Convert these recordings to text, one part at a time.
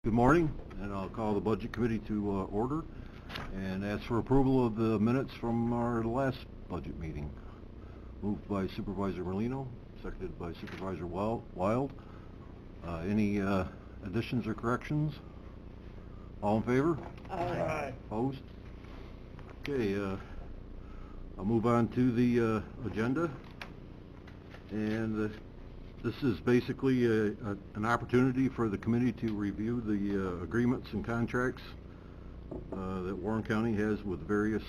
Good morning, and I'll call the Budget Committee to order and ask for approval of the minutes from our last budget meeting. Moved by Supervisor Merlino, seconded by Supervisor Wild. Any additions or corrections? All in favor? Aye. Opposed? Okay, I'll move on to the agenda. And this is basically an opportunity for the committee to review the agreements and contracts that Warren County has with various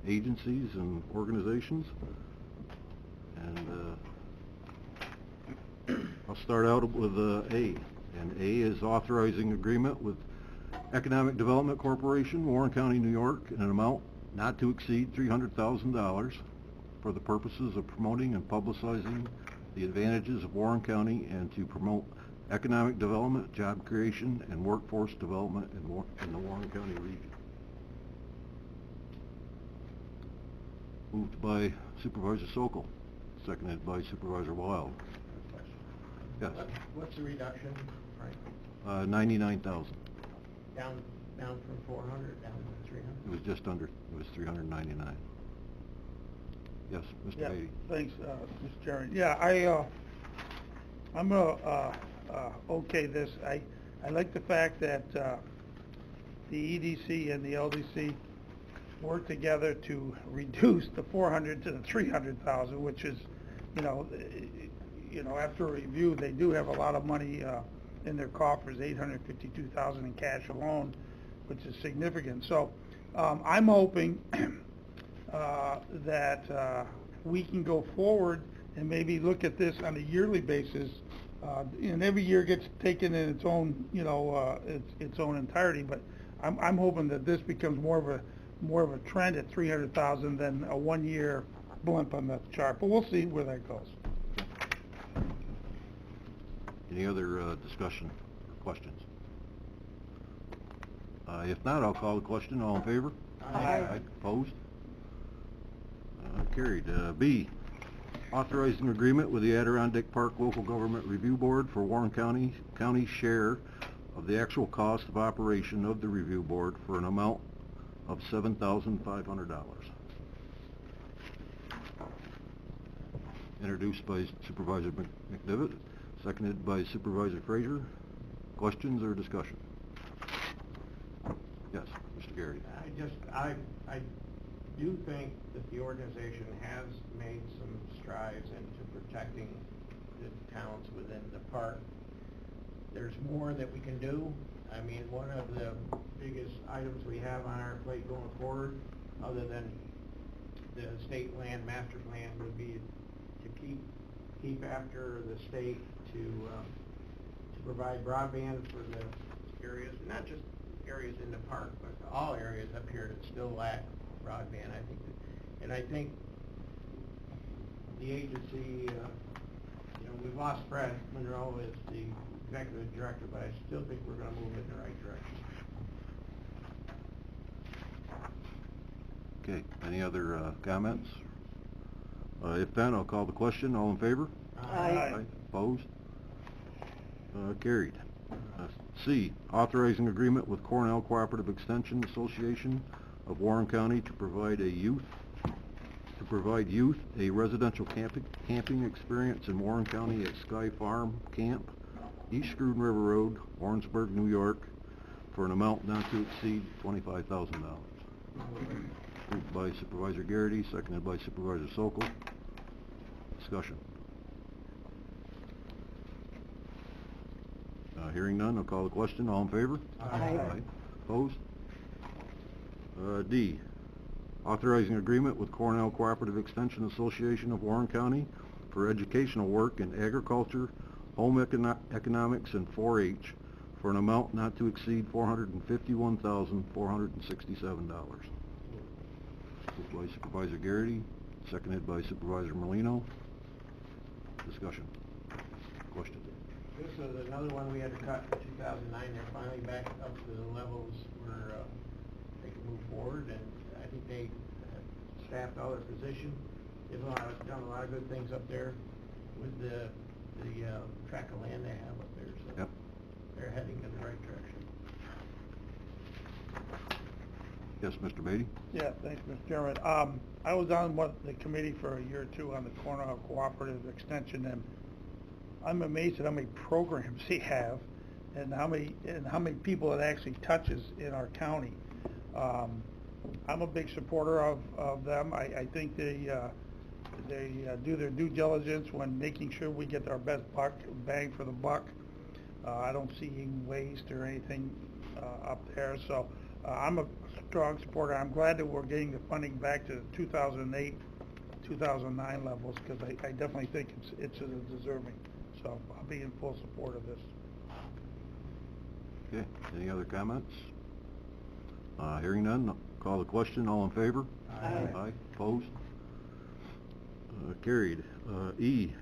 agencies and organizations. And I'll start out with A. And A is authorizing agreement with Economic Development Corporation, Warren County, New York, in an amount not to exceed $300,000 for the purposes of promoting and publicizing the advantages of Warren County and to promote economic development, job creation, and workforce development in the Warren County region. Moved by Supervisor Sokol, seconded by Supervisor Wild. Yes. What's the reduction, Frank? 99,000. Down from 400, down to 300? It was just under, it was 399. Yes, Mr. Yeah, Beatty. thanks, Mr. Chairman. Yeah, I'm gonna okay this. I like the fact that the EDC and the LDC work together to reduce the 400 to the 300,000, which is, after a review, they do have a lot of money in their coffers, 852,000 in cash alone, which is significant. So I'm hoping that we can go forward and maybe look at this on a yearly basis, and every year gets taken in its own, its own entirety. But I'm hoping that this becomes more of a trend at 300,000 than a 1 year blimp on the chart. But we'll see where that goes. Any other discussion or questions? If not, I'll call the question. All in favor? Aye. Opposed? Carried. B, authorizing agreement with the Adirondack Park Local Government Review Board for Warren County's share of the actual cost of operation of the review board for an amount of $7,500. Introduced by Supervisor McDevitt, seconded by Supervisor Frazier. Questions or discussion? Yes, Mr. Garrity. I do think that the organization has made some strides into protecting the towns within the park. There's more that we can do. I mean, one of the biggest items we have on our plate going forward, other than the state land master plan, would be to keep after the state to provide broadband for the areas, not just areas in the park, but all areas up here that still lack broadband. I think the agency, we've lost Fred Monroe as the executive director, but I still think we're going to move in the right direction. Okay, any other comments? If not, I'll call the question. All in favor? Aye. Opposed? Carried. C, authorizing agreement with Cornell Cooperative Extension Association of Warren County to provide youth a residential camping experience in Warren County at Sky Farm Camp, East Scruden River Road, Warrensburg, New York, for an amount not to exceed $25,000. Moved by Supervisor Garrity, seconded by Supervisor Sokol. Discussion. Hearing none, I'll call the question. All in favor? Aye. Opposed? D, authorizing agreement with Cornell Cooperative Extension Association of Warren County for educational work in agriculture, home economics, and 4-H for an amount not to exceed $451,467. Moved by Supervisor Garrity, seconded by Supervisor Merlino. Discussion. Question. This is another one we had to cut in 2009. They're finally back up to the levels where they can move forward, and I think they have staffed all their positions. They've done a lot of good things up there with the tract of land they have up there, so Yep. they're heading in the right direction. Yes, Mr. Beatty? Yeah, thanks, Mr. Chairman. I was on the committee for a year or two on the Cornell Cooperative Extension, and I'm amazed at how many programs they have and how many people it actually touches in our county. I'm a big supporter of them. I think they do their due diligence when making sure we get our best bang for the buck. I don't see any waste or anything up there, so I'm a strong supporter. I'm glad that we're getting the funding back to the 2008, 2009 levels, because I definitely think it's deserving. So I'll be in full support of this. Okay, any other comments? Hearing none, I'll call the question. All in favor? Aye. Aye, opposed? Carried. E,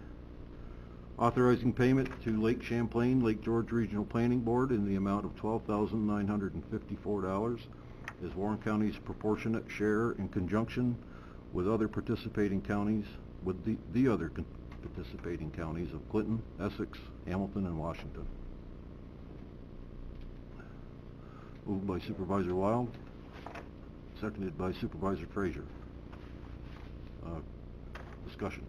authorizing payment to Lake Champlain, Lake George Regional Planning Board in the amount of $12,954 as Warren County's proportionate share in conjunction with other participating counties, participating counties of Clinton, Essex, Hamilton, and Washington. Moved by Supervisor Wild, seconded by Supervisor Frazier. Discussion.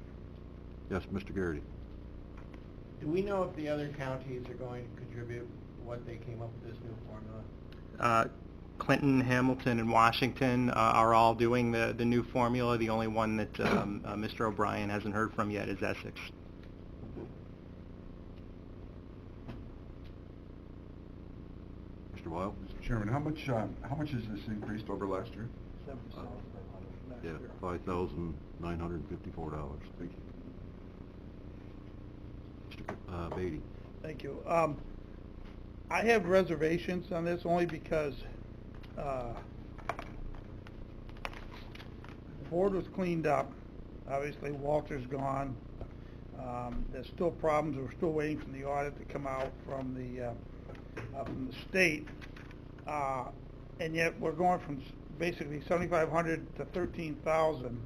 Yes, Mr. Garrity. Do we know if the other counties are going to contribute what they came up with this new formula? Clinton, Hamilton, and Washington are all doing the new formula. The only one that Mr. O'Brien hasn't heard from yet is Essex. Mr. Wild? Mr. Chairman, how much has this increased over last year? Yeah, $5,954. Thank you. Mr. Beatty. Thank you. I have reservations on this only because the board was cleaned up. Obviously, Walter's gone. There's still problems. We're still waiting for the audit to come out from the state. And yet we're going from basically 7,500 to 13,000,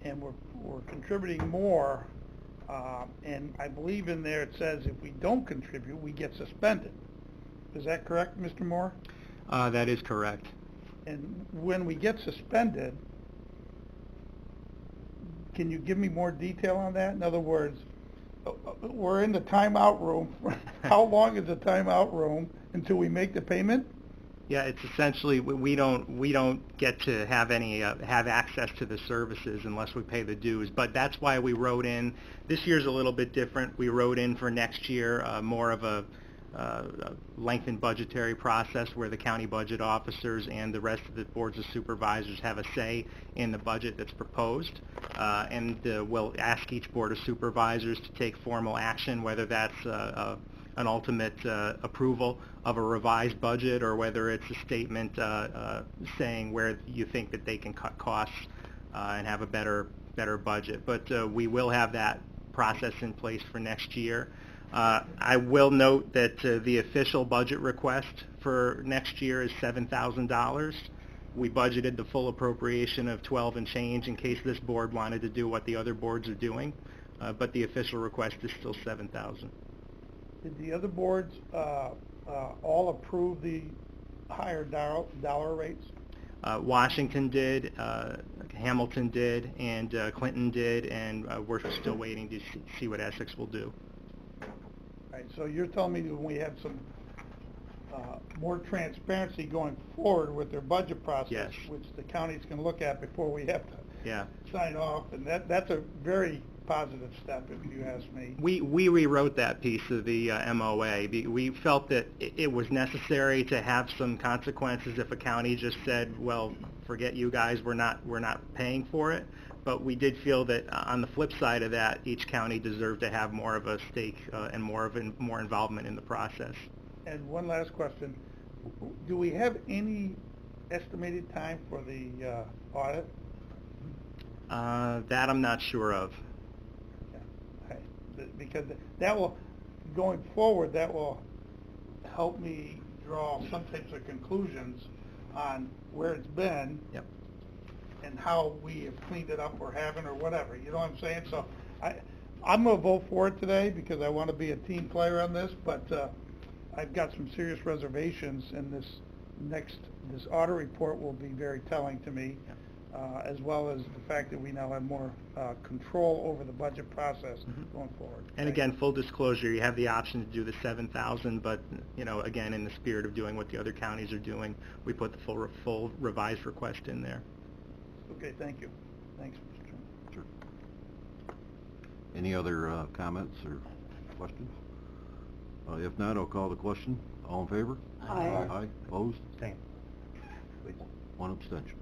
and we're contributing more. And I believe in there it says if we don't contribute, we get suspended. Is that correct, Mr. Moore? That is correct. And when we get suspended, can you give me more detail on that? In other words, we're in the timeout room. How long is the timeout room until we make the payment? Yeah, it's essentially we don't get to have any have access to the services unless we pay the dues. But that's why we wrote in. This year's a little bit different. We wrote in for next year more of a lengthened budgetary process where the county budget officers and the rest of the boards of supervisors have a say in the budget that's proposed, and we'll ask each board of supervisors to take formal action, whether that's an ultimate approval of a revised budget or whether it's a statement saying where you think that they can cut costs and have a better budget. But we will have that process in place for next year. I will note that the official budget request for next year is $7,000. We budgeted the full appropriation of 12 and change in case this board wanted to do what the other boards are doing, but the official request is still $7,000. Did the other boards all approve the higher dollar rates? Washington did, Hamilton did, and Clinton did, and we're still waiting to see what Essex will do. Right, so you're telling me that when we have some more transparency going forward with their budget process, Yes. which the counties can look at before we have to Yeah. sign off, and that's a very positive step, if you ask me. We rewrote that piece of the MOA. We felt that it was necessary to have some consequences if a county just said, well, forget you guys, we're not paying for it. But we did feel that on the flip side of that, each county deserved to have more of a stake and more involvement in the process. And one last question. Do we have any estimated time for the audit? That I'm not sure of. Because that will, going forward, that will help me draw some types of conclusions on where it's been. Yep. And how we have cleaned it up or haven't or whatever, you know what I'm saying? So I'm going to vote for it today because I want to be a team player on this, but I've got some serious reservations in this audit report will be very telling to me, as well as the fact that we now have more control over the budget process going forward. And again, full disclosure, you have the option to do the 7,000, but, you know, again, in the spirit of doing what the other counties are doing, we put the full revised request in there. Okay, thank you. Thanks, Mr. Chairman. Sure. Any other comments or questions? If not, I'll call the question. All in favor? Aye. Aye. Opposed? Same. One abstention.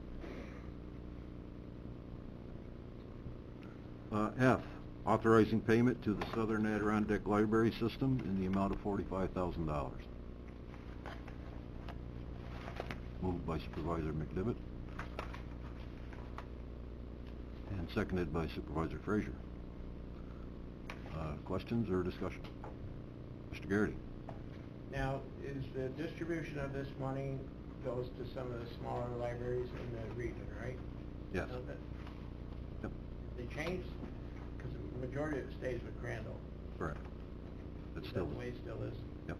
F, authorizing payment to the Southern Adirondack Library System in the amount of $45,000. Moved by Supervisor McDevitt. And seconded by Supervisor Frazier. Questions or discussion? Mr. Garrity. Now, is the distribution of this money goes to some of the smaller libraries in the region, right? Yes. Does it? Yep. They changed, because the majority of it stays with Crandall. Correct. It's Is still, that the way it still is? yep.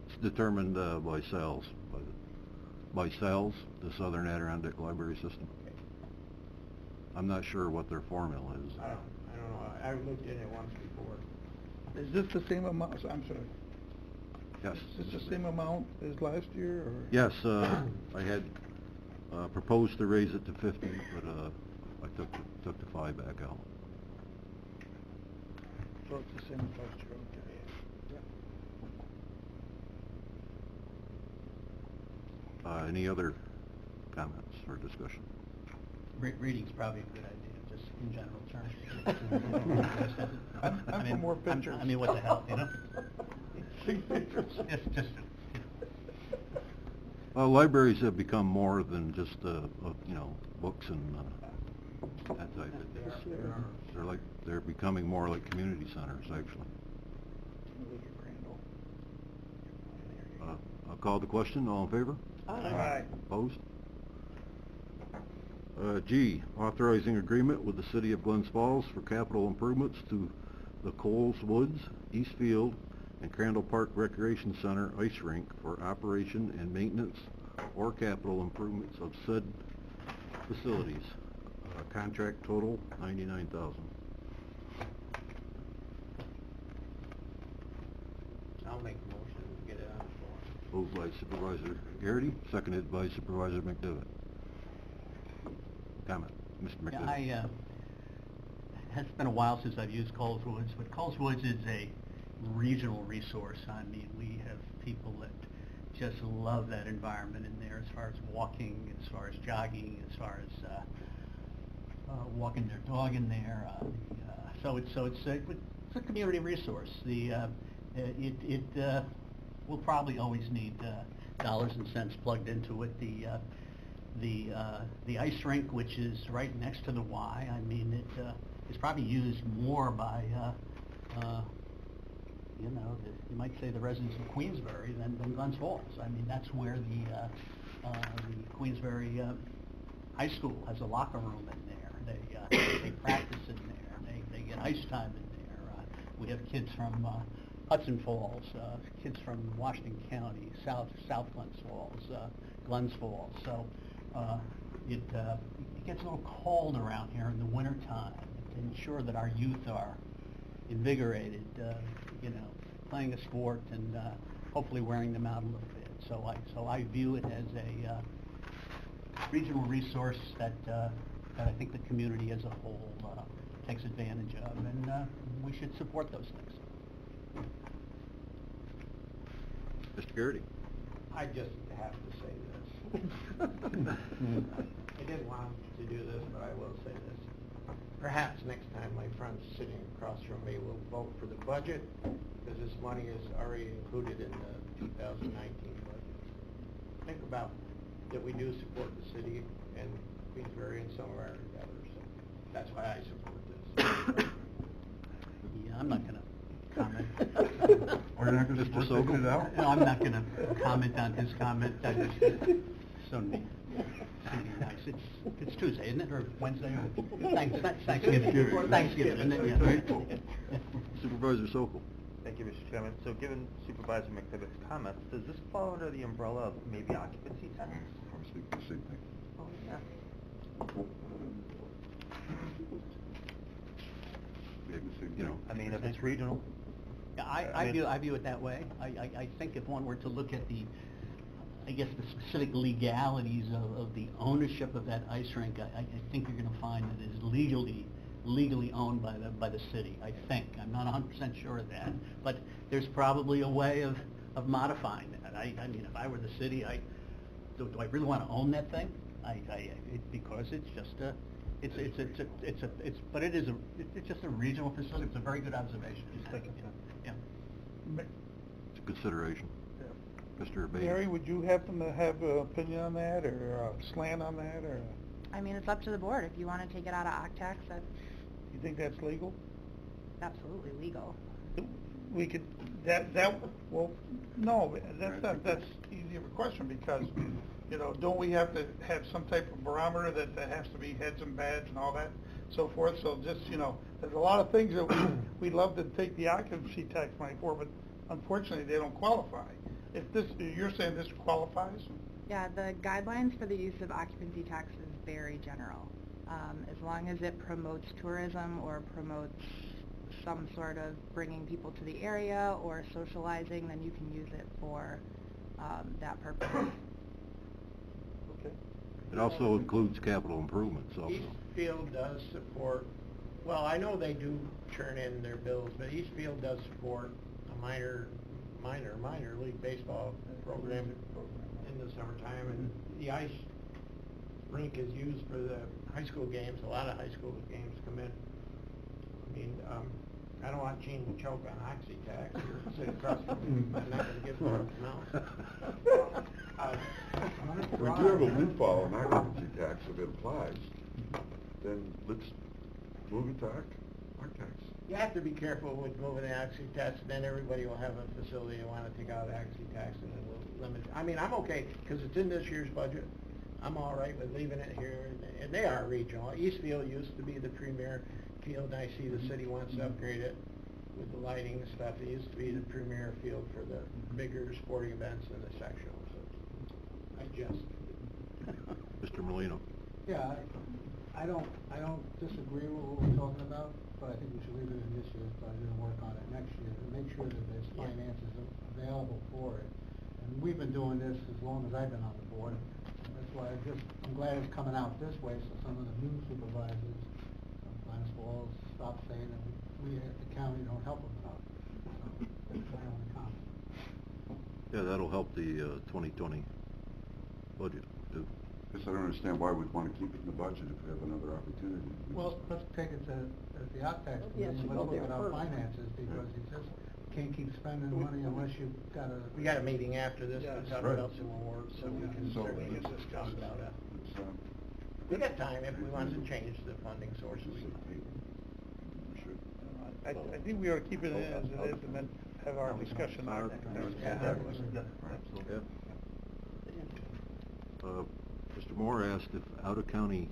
It's determined by sales, by sales, the Southern Adirondack Library System. Okay. I'm not sure what their formula is. I don't know. I looked in it once before. Is this the same amount, I'm sorry, Yes. is this the same amount as last year, or? Yes, I had proposed to raise it to 50, but I took the 5 back out. So it's the same as last year, okay. Any other comments or discussion? Reading's probably a good idea, just in general terms. I'm for more pictures. I mean, what the hell, you know? See pictures. It's just, Libraries have become more than just, you know, books and that type of thing. They're becoming more like community centers, actually. I'll call the question. All in favor? Aye. Opposed? G, authorizing agreement with the City of Glens Falls for capital improvements to the Coles Woods, East Field, and Crandall Park Recreation Center ice rink for operation and maintenance or capital improvements of said facilities. Contract total, $99,000. I'll make a motion to get it on the floor. Moved by Supervisor Garrity, seconded by Supervisor McDevitt. Comment, Mr. McDevitt. yeah, it's been a while since I've used Coles Woods, but Coles Woods is a regional resource. I mean, we have people that just love that environment in there as far as walking, as far as jogging, as far as walking their dog in there. So it's a community resource. It will probably always need dollars and cents plugged into it. The ice rink, which is right next to the Y, I mean, it is probably used more by you know, you might say the residents of Queensbury than Glens Falls. I mean, that's where the Queensbury High School has a locker room in there. They practice in there. They get ice time in there. We have kids from Hudson Falls, kids from Washington County, South Glens Falls, Glens Falls. So it gets a little cold around here in the wintertime. To ensure that our youth are invigorated, you know, playing a sport and hopefully wearing them out a little bit. So I view it as a regional resource that I think the community as a whole takes advantage of, and we should support those things. Mr. Garrity. I just have to say this. I didn't want to do this, but I will say this. Perhaps next time my friends sitting across from me will vote for the budget, because this money is already included in the 2019 budget. Think about that we do support the city and Queensbury and some of our others. So that's why I support this. Yeah, I'm not going to comment. Or you're not going to Mr. support taking Sokol? it out? No, I'm not going to comment on his comment. I just, so nice. It's Tuesday, isn't it, or Wednesday? Thanksgiving. Thanksgiving, isn't it? Yeah, right? Supervisor Sokol. Thank you, Mr. Chairman. So given Supervisor McDevitt's comments, does this fall under the umbrella of maybe occupancy tax? I was thinking the same thing. Oh, yeah. Maybe the same You know, thing. I mean, if it's regional. Yeah, I mean- I view it that way. I think if one were to look at the, I guess, the specific legalities of the ownership of that ice rink, I think you're gonna find that it is legally owned by the city, I think. I'm not 100% sure of that, but there's probably a way of modifying that. I mean, if I were the city, do I really wanna own that thing? Because it's just but it's just a regional facility. It's a very good observation. Yeah. it's a consideration. Mr. Bailey? Mary, would you happen to have an opinion on that, or a slant on that, or I mean, it's up to the board. If you want to take it out of OCTAX, that's you think that's legal? absolutely legal. We could, well, no, that's easy of a question, because, you know, don't we have to have some type of barometer that has to be heads and beds and all that, so forth? So just, you know, there's a lot of things that we'd love to take the occupancy tax money for, but unfortunately, they don't qualify. If this, you're saying this qualifies? Yeah, the guidelines for the use of occupancy tax is very general. As long as it promotes tourism or promotes some sort of bringing people to the area or socializing, then you can use it for that purpose. Okay. It also includes capital improvements also. Eastfield does support, well, I know they do churn in their bills, but Eastfield does support a minor league baseball program in the summertime, and the ice rink is used for the high school games. A lot of high school games come in. I mean, I don't want Gene to choke on oxy-tax or sit across from me. I'm not gonna give him a We do have a windfall on occupancy tax. If it applies, then let's move it to our tax. You have to be careful with moving the oxy tax, and then everybody will have a facility and want to take out oxy tax, and then we'll limit. I mean, I'm okay, because it's in this year's budget. I'm all right with leaving it here, and they are regional. Eastfield used to be the premier field, and I see the city wants to upgrade it with the lighting and stuff. It used to be the premier field for the bigger sporting events and the sectional, so I just... Mr. Molino? Yeah, I don't disagree with what we're talking about, but I think we should leave it in this year's budget and work on it next year to make sure that there's finances available for it. And we've been doing this as long as I've been on the board. And that's why I'm glad it's coming out this way, so some of the new supervisors of Glens Falls stop saying that we at the county don't help them enough. So that's my only comment. Yeah, that'll help the 2020 budget, too. Guess I don't understand why we'd want to keep it in the budget if we have another opportunity. Well, let's take it to the OpTax Yes, committee, you let's go look there at our first. finances, because you just can't keep spending money unless you've got a... We got a meeting after this to talk Right. about some awards, so we can So, certainly let's discuss about it. Let's, We got time if we want to change the funding source. we should. I think we ought to keep it as it is, and then have our discussion on it. Yeah. Mr. Moore asked if out-of-county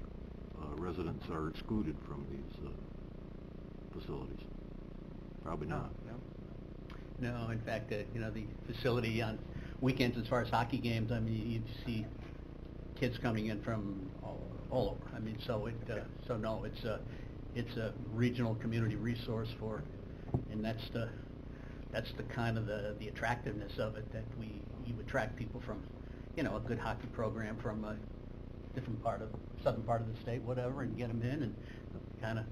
residents are excluded from these facilities. Probably not. No, in fact, you know, the facility on weekends, as far as hockey games, I mean, you see kids coming in from all over. I mean, so no, it's a regional community resource for, and that's the kind of the attractiveness of it, that you attract people from, you know, a good hockey program from a different southern part of the state, whatever, and get them in and kind of.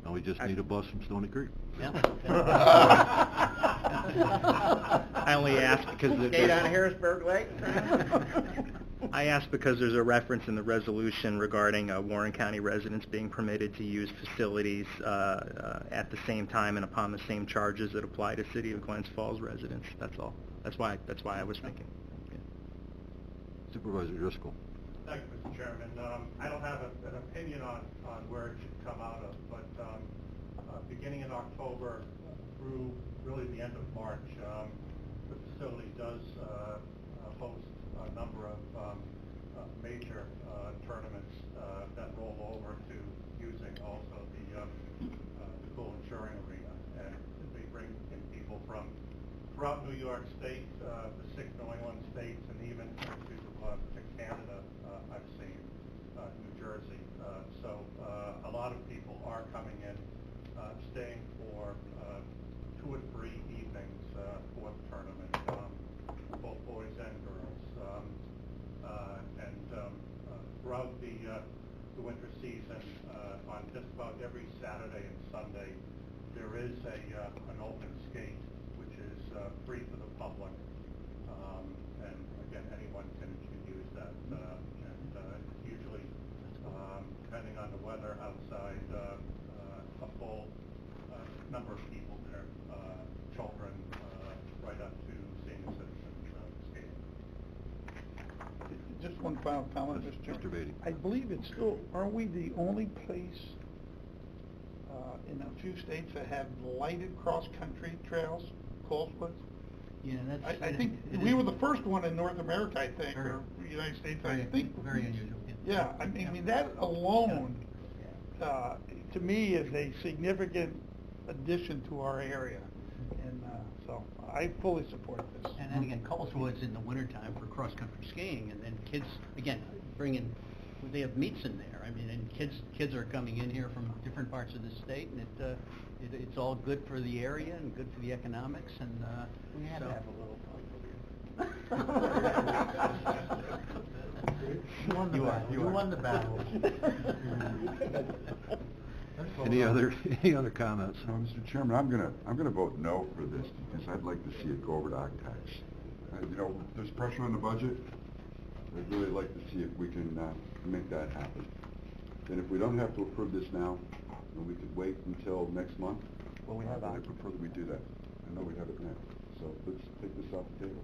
Now we just need a bus from Stony Creek. Yeah. I only asked because Skate on Harrisburg Lake? I asked because there's a reference in the resolution regarding Warren County residents being permitted to use facilities at the same time and upon the same charges that apply to City of Glens Falls residents. That's all. That's why I was thinking. Yeah. Supervisor Driscoll. Thank you, Mr. Chairman. I don't have an opinion on where it should come out of, but beginning in October through really the end of March, the facility does host a number of major tournaments that roll over to using also the Cool Insuring Arena, and they bring in throughout New York State, the 6 New England states, and even to Canada, I've seen, New Jersey. So a lot of people are coming in, staying for 2 or 3 evenings for the tournament, both boys and girls. Throughout the winter season, on just about every Saturday and Sunday, there is an open skate, which is free for the public. And again, anyone can use that. Usually, depending on the weather outside, a full number of people there, children right up to senior citizens skating. Just one final comment, Mr. Chairman. Mr. Beatty. I believe it's still, aren't we the only place in a few states that have lighted cross-country trails, coal splits? Yeah, that's. I think we were the first one in North America, I think, or United States, I think. Very unusual. Yeah, I mean, that alone, to me, is a significant addition to our area. And so I fully support this. And again, Coleswood's in the wintertime for cross-country skiing, and then kids, again, they have meets in there. I mean, and kids are coming in here from different parts of the state, and it's all good for the area and good for the economics, and We had so. to have a little fun. You won the battle. Any other comments? Mr. Chairman, I'm gonna vote no for this because I'd like to see it go over to OCTAX. You know, there's pressure on the budget. I'd really like to see if we can make that happen. And if we don't have to approve this now, then we could wait until next month. Well, we have I OCTAX. prefer that we do that. I know we have it now. So let's take this off the table.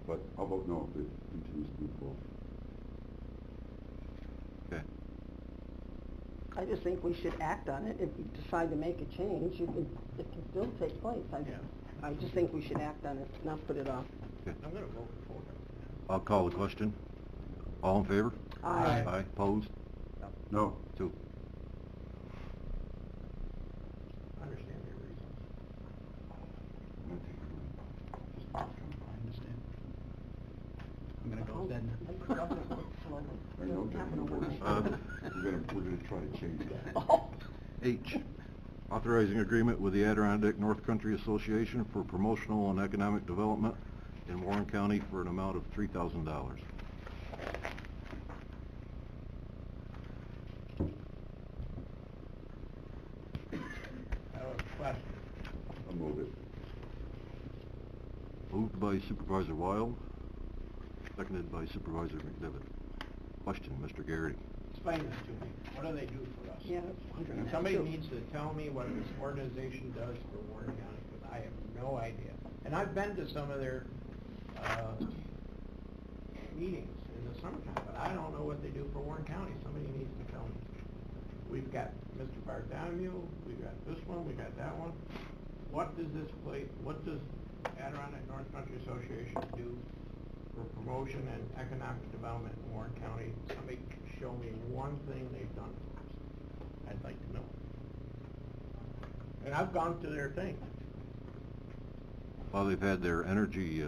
But I'll vote no if it continues to move forward. Okay. I just think we should act on it. If you decide to make a change, it can still take place. I just think we should act on it, not put it off. Okay. I'm gonna vote for it. I'll call the question. All in favor? Aye. Aye. Opposed? No. 2. I understand your reasons. I understand. I'm gonna go with that. The government works slowly. I know, They're having a Jim. work. We're gonna try to change that. Oh. H, authorizing agreement with the Adirondack North Country Association for promotional and economic development in Warren County for an amount of $3,000. I have a question. I'll move it. Moved by Supervisor Wild, seconded by Supervisor McDevitt. Question, Mr. Garrity. Explain this to me. What do they do for us? Yeah, I was wondering that Somebody too. needs to tell me what this organization does for Warren County, because I have no idea. And I've been to some of their, meetings in the summertime, but I don't know what they do for Warren County. Somebody needs to tell me. We've got Mr. Bartholomew, we've got this one, we got that one. What does Adirondack North Country Association do for promotion and economic development in Warren County? Somebody show me one thing they've done for us. I'd like to know. And I've gone to their thing. Well, they've had their energy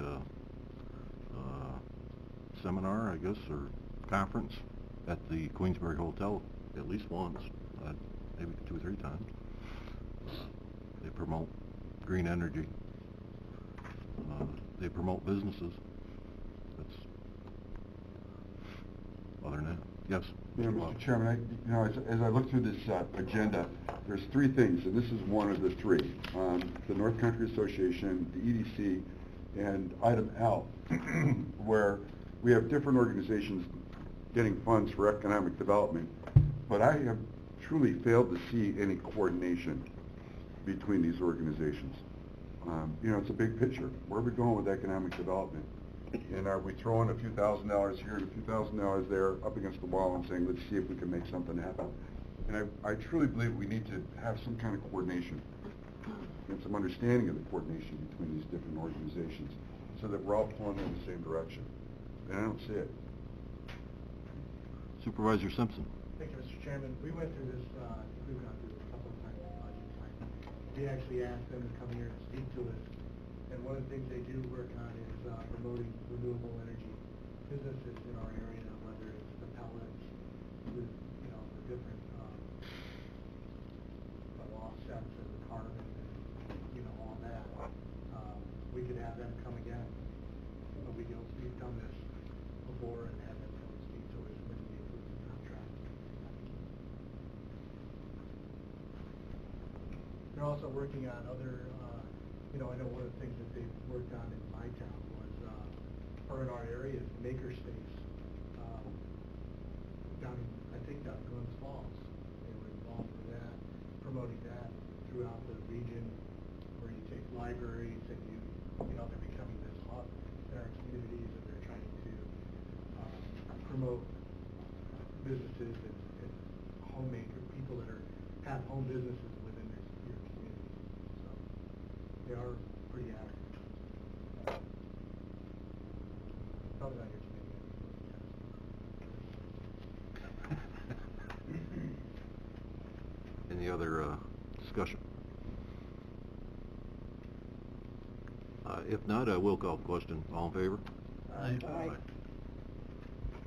seminar, I guess, or conference at the Queensbury Hotel at least once, maybe 2 or 3 times. They promote green energy. They promote businesses. That's, other than that, yes. You know, Mr. Wild. Mr. Chairman, as I look through this agenda, there's 3 things, and this is one of the 3. The North Country Association, the EDC, and item L, where we have different organizations getting funds for economic development, but I have truly failed to see any coordination between these organizations. You know, it's a big picture. Where are we going with economic development? And are we throwing a few $1,000s here and a few $1,000s there up against the wall and saying, let's see if we can make something happen? And I truly believe we need to have some kind of coordination and some understanding of the coordination between these different organizations so that we're all pulling in the same direction. And I don't see it. Supervisor Simpson. Thank you, Mr. Chairman. We went through this, we went through a couple of times in budget time. We actually asked them to come here and speak to us And one of the things they do work on is promoting renewable energy businesses in our area, whether it's the pellets with, you know, the different the offsets and the carbon and, you know, all that. We could have them come again. We've done this before and had them come and speak to us when we approve the contract. They're also working on other, you know, I know one of the things that they've worked on in my town was, or in our area, is makerspace. Down, I think down in Glens Falls, they were involved with that, promoting that throughout the region, where you take libraries and you know, they're becoming this hub in our communities, and they're trying to promote businesses and homemaker people that have home businesses within your community. So they are pretty active. Probably not your committee. Any other discussion? If not, I will call the question. All in favor? Aye. Aye.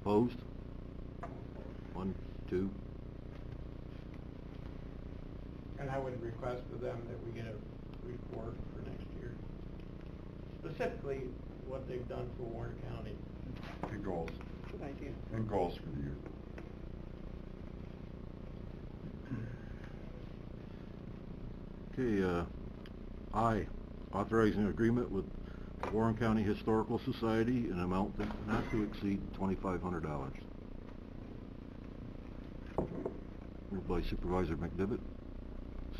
Opposed? 1, 2. And I would request of them that we get a report for next year. Specifically, what they've done for Warren County. And goals. Good idea. And goals for the year. Okay, I, authorizing agreement with the Warren County Historical Society in an amount not to exceed $2,500. Moved by Supervisor McDevitt,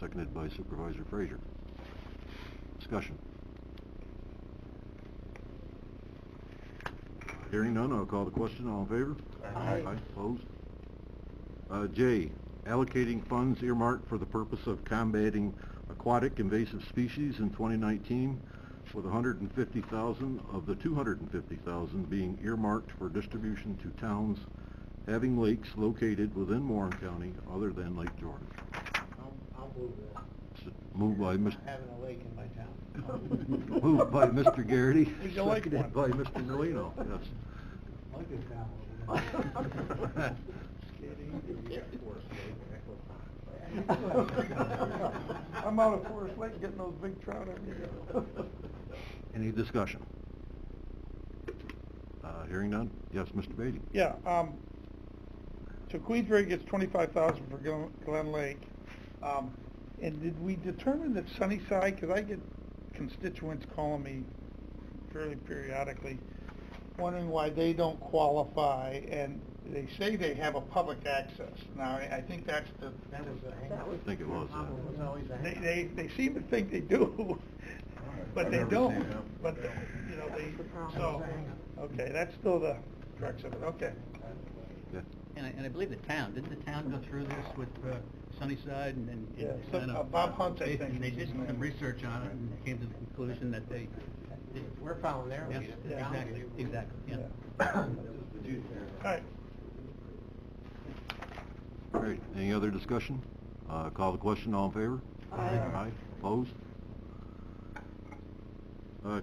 seconded by Supervisor Frazier. Discussion. Hearing none, I'll call the question. All in favor? Aye. Opposed? J, allocating funds earmarked for the purpose of combating aquatic invasive species in 2019, with $150,000 of the $250,000 being earmarked for distribution to towns having lakes located within Warren County other than Lake Jordan. I'll move that. Moved by Not Mr. having a lake in my town. Moved by Mr. Garrity, Would you like seconded by Mr. Merlino. Yes. I like this town. I'm out of Forest Lake getting those big trout every day. Any discussion? Hearing none? Yes, Mr. Beatty? Yeah, so Queensbury gets $25,000 for Glen Lake. And did we determine that Sunnyside, because I get constituents calling me fairly periodically, wondering why they don't qualify, and they say they have a public access. Now, I think that's the... That was a That was- I think it was. It was always a hang-up. They seem to think they do, but they I've never don't. seen that. But, you know, they, That's the problem. so, okay, that's still the crux of it, okay. Yeah. And I believe the town, didn't the town go through this with Sunnyside and? Yeah, kind of, Bob Hunt, I they- think, They is did his name. some research on it and came to the conclusion that they. We're following their Yeah, lead. Yeah. exactly, yeah. All right, All right, any other discussion? Call the question, all in favor? Aye. Opposed?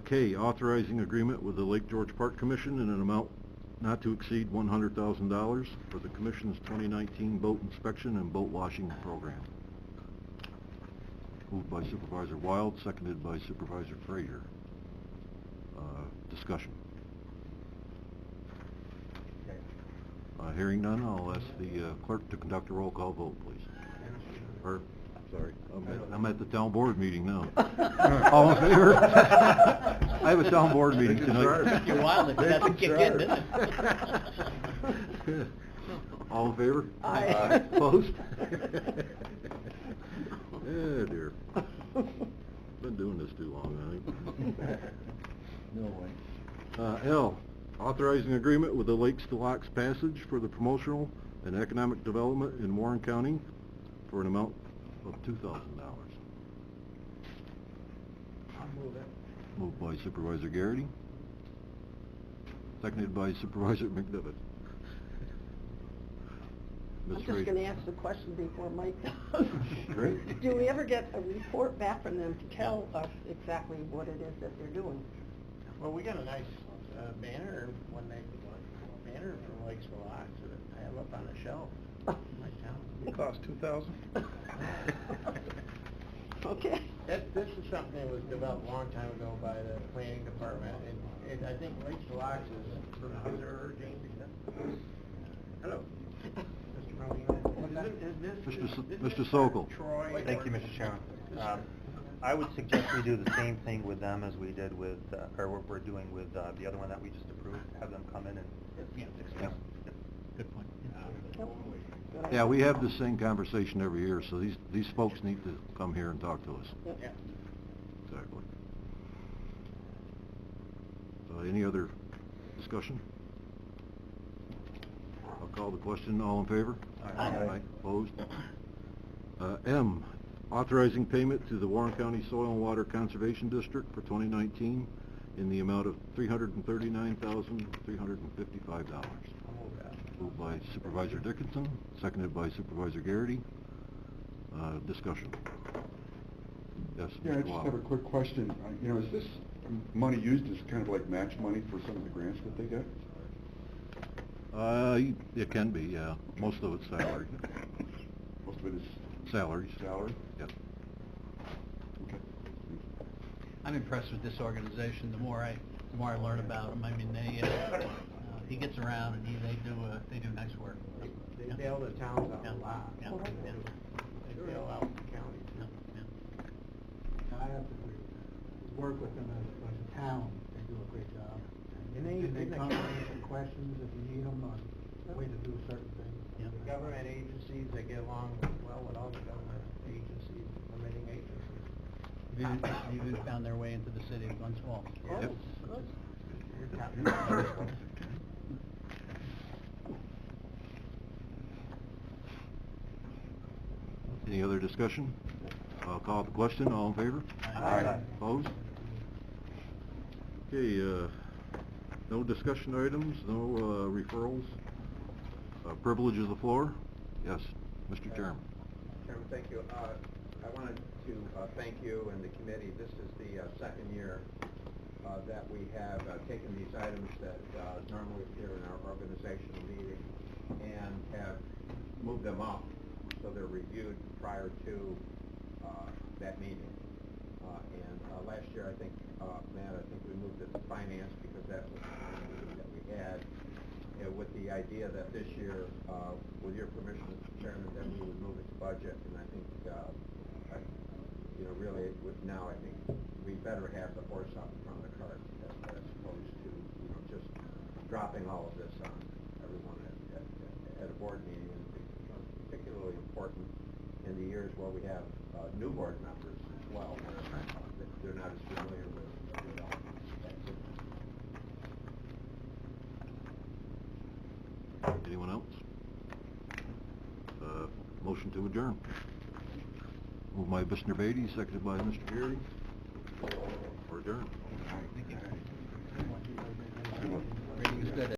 K, authorizing agreement with the Lake George Park Commission in an amount not to exceed $100,000 for the Commission's 2019 boat inspection and boat washing program. Moved by Supervisor Wild, seconded by Supervisor Frazier. Discussion. Hearing none, I'll ask the clerk to conduct a roll call vote, please. Or, sorry, I'm at the town board meeting now. All in favor? I have a town board meeting tonight. Took you a while to get that to kick in, didn't it? All in favor? Aye. Opposed? Yeah, dear. Been doing this too long, I think. No way. L, authorizing agreement with the Lakes to Locks Passage for the promotional and economic development in Warren County for an amount of $2,000. I'll move it. Moved by Supervisor Garrity, seconded by Supervisor McDevitt. I'm Ms. just Frazier. gonna ask the question before Mike does. Great. Do we ever get a report back from them to tell us exactly what it is that they're doing? Well, we got a nice banner banner from Lakesville Ox that I have up on a shelf in my town. It cost $2,000. Okay. This is something that was developed a long time ago by the planning department, and I think Lakesville Ox is there James? Hello. Mr. Molina. Mr. Sokol. Troy. Thank you, Mr. Chairman. I would suggest we do the same thing with them as we did with, or what we're doing with the other one that we just approved, have them come in and explain. Yep. Good point. Yeah, we have this same conversation every year, so these folks need to come here and talk to us. Yep. Yeah. Exactly. Any other discussion? I'll call the question. All in favor? Aye. Opposed? M, authorizing payment to the Warren County Soil and Water Conservation District for 2019 in the amount of $339,355. I'll move that. Moved by Supervisor Dickinson, seconded by Supervisor Garrity. Discussion. Yes, Yeah, I Mr. just Waller. have a quick question. You know, is this money used as kind of like match money for some of the grants that they get? It can be, yeah. Most of it's salary. Most of it is Salaries. salary? Yep. Okay. I'm impressed with this organization. The more I learn about them, I mean, he gets around and they do nice work. They Yeah. bail the towns out Yeah. a lot. Yeah. Yeah. They bail out the counties. Yeah. Yeah. I have to agree. Work with them as a town, they do a great job. And they come come- and answer questions if you need them on the way to do certain things. Yeah. The government agencies, they get along well with all the government agencies, permitting agencies. They've even found their way into the city of Glens Falls. Yep. Any other discussion? I'll call the question. All in favor? Aye. Opposed? Okay, no discussion items, no referrals. Privilege of the floor? Yes, Mr. Chairman. Chairman, thank you. I wanted to thank you and the committee. This is the second year that we have taken these items that normally appear in our organizational meeting and have moved them up so they're reviewed prior to that meeting. And last year, I think, Matt, I think we moved it to finance because that was the meeting that we had. And with the idea that this year, with your permission, Mr. Chairman, then we would move it to budget. And I think, you know, really, now I think we better have the horse out in front of the cart as opposed to, you know, just dropping all of this on everyone at a board meeting. And it's particularly important in the years where we have new board members as well, where they're not as familiar with all these activities. Anyone else? Motion to adjourn. Moved by Mr. Beatty, seconded by Mr. Geary. Or adjourn. Thank you. Good luck.